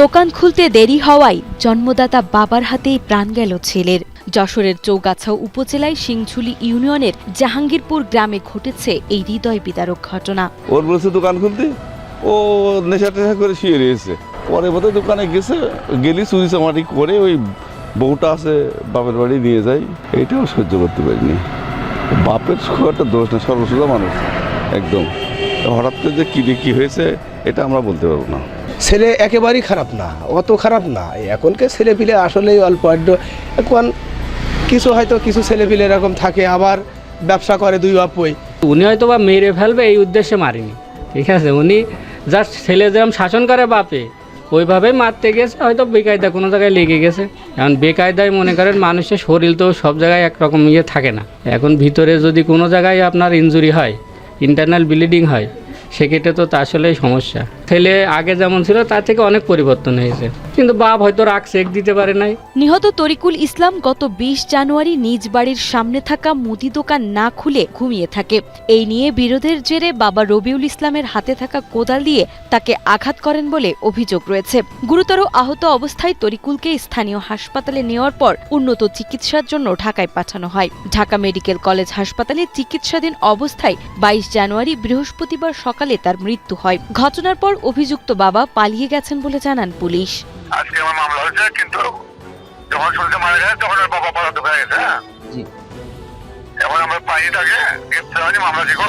দোকান খুলতে দেরি হওয়ায় জন্মদাতা বাবার হাতেই প্রাণ গেল ছেলের। যশোরের চৌগাছা উপজেলায় সিংঝুলি ইউনিয়নের জাহাঙ্গীরপুর গ্রামে ঘটেছে এই হৃদয় বিদারক ঘটনা। ওর বলেছে দোকান খুলতে, ও নেশা টেশা করে শুয়ে রয়েছে। পরে বোধ দোকানে গেলি চুরি চামারি করে ওই বউটা আছে বাপের বাড়ি নিয়ে যায়। এইটাও সহ্য করতে পারিনি। বাপের খুব একটা দোষ না, সর্বসোজা মানুষ একদম। হঠাৎ করে যে কি হয়েছে এটা আমরা বলতে পারবো না। ছেলে একেবারেই খারাপ না, অত খারাপ না। এখনকার ছেলেপিলে আসলেই অল্প আড্ড। এখন কিছু ছেলেপিলে এরকম থাকে, আবার ব্যবসা করে দুই বাপই। উনি হয়তো বা মেরে ফেলবে এই উদ্দেশ্যে মারিনি, ঠিক আছে। উনি জাস্ট ছেলে যেরকম শাসন করে বাপে ওইভাবেই মারতে গেছে, হয়তো বেকায়দা কোনো জায়গায় লেগে গেছে। এখন বেকায়দায় মনে করেন মানুষের শরীর তো সব জায়গায় একরকম থাকে না। এখন ভিতরে যদি কোনো জায়গায় আপনার ইনজুরি হয়, ইন্টারনাল ব্লিডিং হয়, সেক্ষেত্রে তো তা আসলেই সমস্যা। ছেলে আগে যেমন ছিল তার থেকে অনেক পরিবর্তন হয়েছে, কিন্তু বাপ হয়তো রাগ চেক দিতে পারে নাই। নিহত তরিকুল ইসলাম গত ২০ জানুয়ারি নিজ বাড়ির সামনে থাকা মুদি দোকান না খুলে ঘুমিয়ে থাকে। এই নিয়ে বিরোধের জেরে বাবা রবিউল ইসলামের হাতে থাকা কোদাল দিয়ে তাকে আঘাত করেন বলে অভিযোগ রয়েছে। গুরুতর আহত অবস্থায় তরিকুলকে স্থানীয় হাসপাতালে নেওয়ার পর উন্নত চিকিৎসার জন্য ঢাকায় পাঠানো হয়। ঢাকা মেডিকেল কলেজ হাসপাতালে চিকিৎসাধীন অবস্থায় ২২ জানুয়ারি বৃহস্পতিবার সকালে তার মৃত্যু হয়। ঘটনার পর অভিযুক্ত বাবা পালিয়ে গেছেন বলে জানান পুলিশ। আজকে আমার মামলা হয়েছে, কিন্তু যখন শুনতে মারা গেছে তখন ওর বাবা পলাতক হয়ে গেছে। এখন আমরা পাইনি তাকে, মামলা ঠিক